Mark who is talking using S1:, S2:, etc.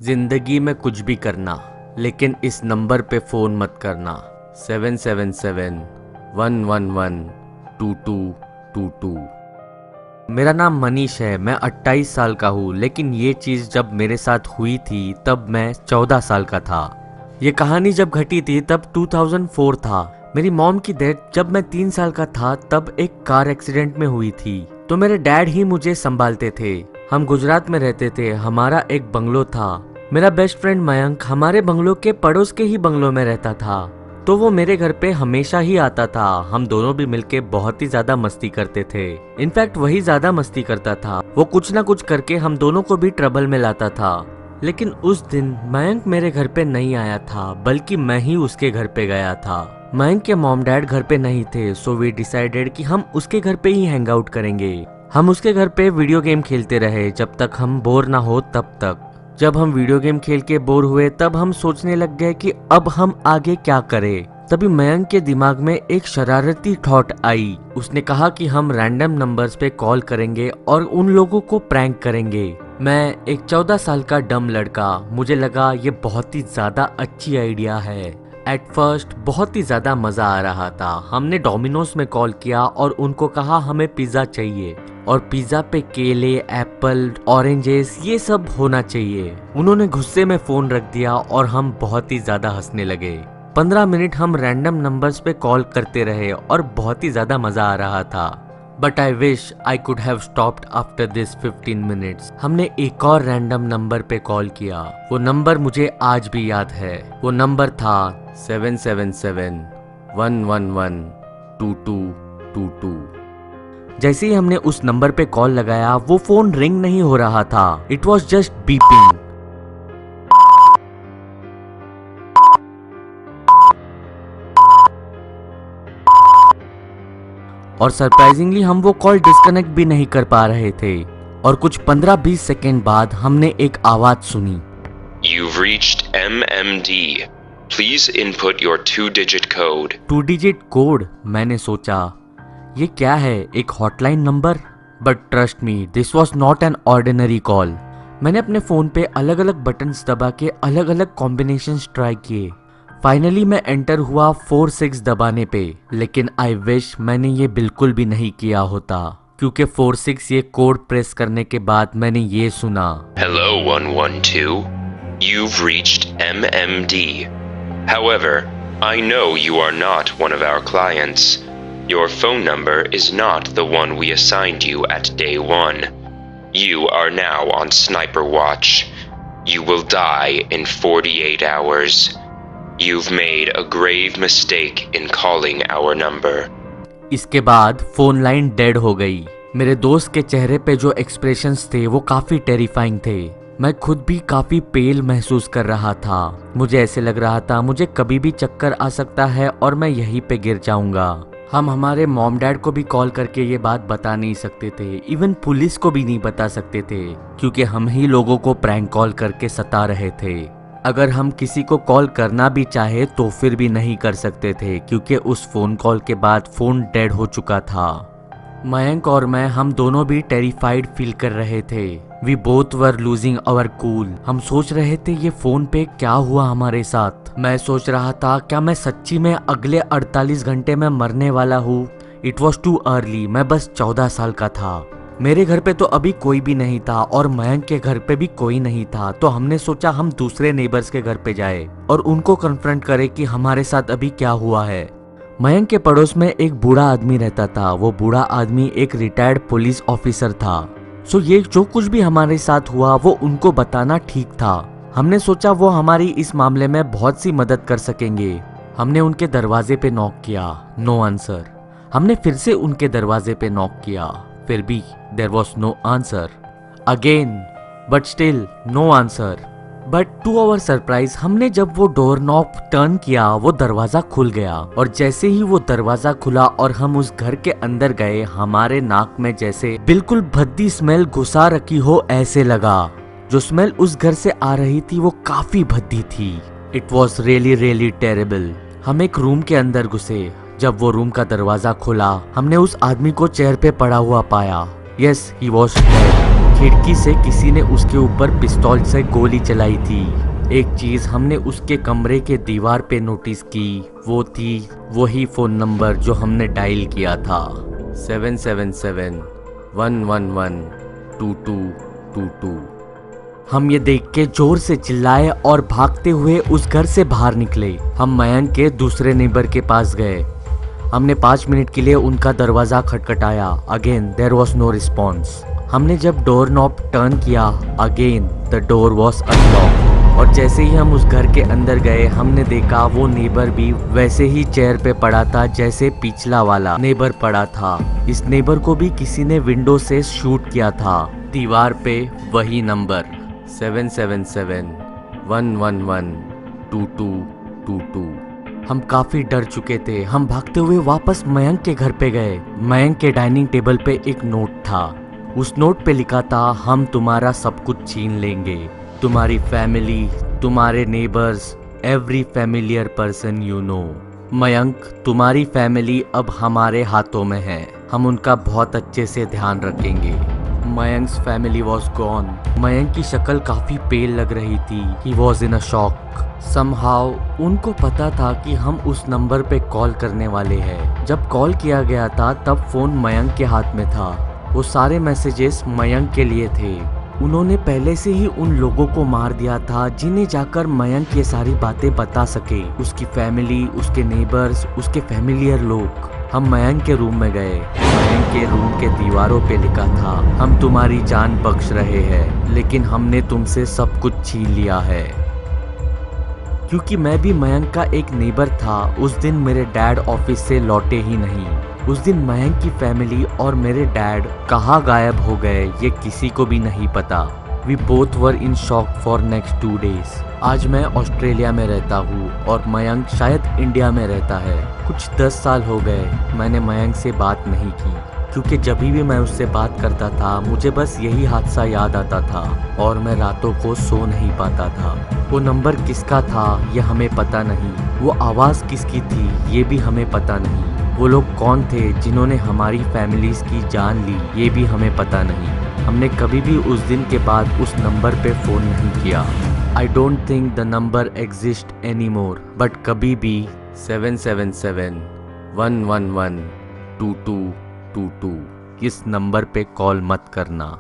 S1: जिंदगी में कुछ भी करना, लेकिन इस नंबर पे फ़ोन मत करना। 777-111-2222। मेरा नाम मनीष है। मैं 28 साल का हूँ, लेकिन ये चीज़ जब मेरे साथ हुई थी तब मैं 14 साल का था। ये कहानी जब घटी थी तब 2004 था। मेरी मॉम की डेथ जब मैं 3 साल का था तब एक कार एक्सीडेंट में हुई थी, तो मेरे डैड ही मुझे संभालते थे। हम गुजरात में रहते थे। हमारा एक बंगलो था। मेरा बेस्ट फ्रेंड मयंक हमारे बंगलो के पड़ोस के ही बंगलो में रहता था, तो वो मेरे घर पे हमेशा ही आता था। हम दोनों भी मिलके बहुत ही ज्यादा मस्ती करते थे। इनफैक्ट वही ज्यादा मस्ती करता था। वो कुछ ना कुछ करके हम दोनों को भी ट्रबल में लाता था। लेकिन उस दिन मयंक मेरे घर पे नहीं आया था, बल्कि मैं ही उसके घर पे गया था। मयंक के मॉम डैड घर पे नहीं थे, सो वी डिसाइडेड कि हम उसके घर पे ही हैंग आउट करेंगे। हम उसके घर पे वीडियो गेम खेलते रहे जब तक हम बोर ना हो तब तक। जब हम वीडियो गेम खेल के बोर हुए तब हम सोचने लग गए कि अब हम आगे क्या करें। तभी मयंक के दिमाग में एक शरारती थॉट आई। उसने कहा कि हम रैंडम नंबर्स पे कॉल करेंगे और उन लोगों को प्रैंक करेंगे। मैं एक 14 साल का डम लड़का, मुझे लगा ये बहुत ही ज्यादा अच्छी आइडिया है। एट फर्स्ट बहुत ही ज्यादा मजा आ रहा था। हमने डोमिनोज में कॉल किया और उनको कहा हमें पिज्जा चाहिए और पिज्जा पे केले, एप्पल, ऑरेंजेस ये सब होना चाहिए। उन्होंने गुस्से में फोन रख दिया और हम बहुत ही ज्यादा हंसने लगे। 15 मिनट हम रैंडम नंबर्स पे कॉल करते रहे और बहुत ही ज्यादा मजा आ रहा था। But I wish I could have stopped after this 15 minutes. हमने एक और रैंडम नंबर पे कॉल किया। वो नंबर मुझे आज भी याद है। वो नंबर था 777-111-2222। जैसे ही हमने उस नंबर पे कॉल लगाया, वो फोन रिंग नहीं हो रहा था। It was just beeping. और सरप्राइजिंगली हम वो कॉल डिस्कनेक्ट भी नहीं कर पा रहे थे। और कुछ 15-20 सेकेंड बाद हमने एक आवाज सुनी।
S2: You've reached MMD. Please input your 2-digit code.
S1: 2 digit code. मैंने सोचा ये क्या है, एक hotline number? But trust me, this was not an ordinary call. मैंने अपने फोन पे अलग अलग बटन्स दबा के अलग अलग कॉम्बिनेशंस ट्राई किए। फाइनली मैं एंटर हुआ 4-6 दबाने पे, लेकिन आई विश मैंने ये बिल्कुल भी नहीं किया होता, क्योंकि 4-6 ये कोड प्रेस करने के बाद मैंने ये सुना।
S2: Hello 112. You've reached MMD. However, I know you are not one of our clients. Your phone number is not the one we assigned you at day 1. You are now on sniper watch. You will die in 48 hours. You've made a grave mistake in calling our number.
S1: इसके बाद phone line dead हो गई। मेरे दोस्त के चेहरे पे जो एक्सप्रेशंस थे वो काफी टेरिफाइंग थे। मैं खुद भी काफी पेल महसूस कर रहा था। मुझे ऐसे लग रहा था मुझे कभी भी चक्कर आ सकता है और मैं यहीं पे गिर जाऊंगा। हम हमारे मॉम डैड को भी कॉल करके ये बात बता नहीं सकते थे। इवन पुलिस को भी नहीं बता सकते थे, क्योंकि हम ही लोगों को प्रैंक कॉल करके सता रहे थे। अगर हम किसी को कॉल करना भी चाहे तो फिर भी नहीं कर सकते थे, क्योंकि उस फोन कॉल के बाद फोन डेड हो चुका था। मयंक और मैं, हम दोनों भी टेरिफाइड फील कर रहे थे। We both were losing our cool. हम सोच रहे थे ये फोन पे क्या हुआ हमारे साथ। मैं सोच रहा था क्या मैं सच्ची में अगले 48 घंटे में मरने वाला हूँ। It was too early. मैं बस 14 साल का था। मेरे घर पे तो अभी कोई भी नहीं था और मयंक के घर पे भी कोई नहीं था, तो हमने सोचा हम दूसरे नेबर्स के घर पे जाए और उनको कन्फ्रंट करें कि हमारे साथ अभी क्या हुआ है। मयंक के पड़ोस में एक बूढ़ा आदमी रहता था। वो बूढ़ा आदमी एक रिटायर्ड पुलिस ऑफिसर था। सो ये जो कुछ भी हमारे साथ हुआ वो उनको बताना ठीक था। हमने सोचा वो हमारी इस मामले में बहुत सी मदद कर सकेंगे। हमने उनके दरवाजे पे नॉक किया, नो आंसर। हमने फिर से उनके दरवाजे पे नॉक किया, फिर भी there was no answer. Again, but still no answer. But to our surprise, हमने जब वो डोर नॉब टर्न किया वो दरवाजा खुल गया। और जैसे ही वो दरवाजा खुला और हम उस घर के अंदर गए, हमारे नाक में जैसे बिल्कुल भद्दी स्मेल घुसा रखी हो ऐसे लगा। जो स्मेल उस घर से आ रही थी वो काफी भद्दी थी। It was really really terrible. हम एक रूम के अंदर घुसे। जब वो रूम का दरवाजा खुला, हमने उस आदमी को चेयर पे पड़ा हुआ पाया। Yes, he was dead. खिड़की से किसी ने उसके ऊपर पिस्तौल से गोली चलाई थी। एक चीज हमने उसके कमरे के दीवार पे नोटिस की, वो थी वही फोन नंबर जो हमने डायल किया था, 777-111-2222। हम ये देख के जोर से चिल्लाए और भागते हुए उस घर से बाहर निकले। हम मयंक के दूसरे नेबर के पास गए। हमने 5 मिनट के लिए उनका दरवाजा खटखटाया। Again there was no response. हमने जब डोर नॉब टर्न किया, again the door was unlocked. और जैसे ही हम उस घर के अंदर गए, हमने देखा वो नेबर भी वैसे ही चेयर पे पड़ा था जैसे पिछला वाला नेबर पड़ा था। इस नेबर को भी किसी ने विंडो से शूट किया था। दीवार पे वही नंबर 777-111-2222। हम काफी डर चुके थे। हम भागते हुए वापस मयंक के घर पे गए। मयंक के डाइनिंग टेबल पे एक नोट था। उस नोट पे लिखा था, हम तुम्हारा सब कुछ छीन लेंगे, तुम्हारी फैमिली, तुम्हारे neighbours, every familiar person you know. Mayank, तुम्हारी फैमिली अब हमारे हाथों में है, हम उनका बहुत अच्छे से ध्यान रखेंगे। मयंक्स फैमिली वॉज गॉन। मयंक की शक्ल काफी पेल लग रही थी। He was in a shock. Somehow उनको पता था कि हम उस नंबर पे कॉल करने वाले हैं। जब कॉल किया गया था तब फोन मयंक के हाथ में था। वो सारे मैसेजेस मयंक के लिए थे। उन्होंने पहले से ही उन लोगों को मार दिया था जिन्हें जाकर मयंक ये सारी बातें बता सके। उसकी फैमिली, उसके नेबर्स, उसके फैमिलियर लोग। हम मयंक के रूम में गए। मयंक के रूम के दीवारों पे लिखा था, हम तुम्हारी जान बख्श रहे हैं, लेकिन हमने तुमसे सब कुछ छीन लिया है। क्योंकि मैं भी मयंक का एक नेबर था, उस दिन मेरे डैड ऑफिस से लौटे ही नहीं। उस दिन मयंक की फैमिली और मेरे डैड कहाँ गायब हो गए ये किसी को भी नहीं पता। We both were in shock for next 2 days। आज मैं ऑस्ट्रेलिया में रहता हूँ और मयंक शायद इंडिया में रहता है। कुछ 10 साल हो गए मैंने मयंक से बात नहीं की, क्योंकि जब भी मैं उससे बात करता था मुझे बस यही हादसा याद आता था और मैं रातों को सो नहीं पाता था। वो नंबर किसका था ये हमें पता नहीं, वो आवाज़ किसकी थी ये भी हमें पता नहीं, वो लोग कौन थे जिन्होंने हमारी फैमिलीज की जान ली ये भी हमें पता नहीं। हमने कभी भी उस दिन के बाद उस नंबर पे फ़ोन नहीं किया। I don't think the number exist any more, but कभी भी 777-111-2222 इस नंबर पे कॉल मत करना।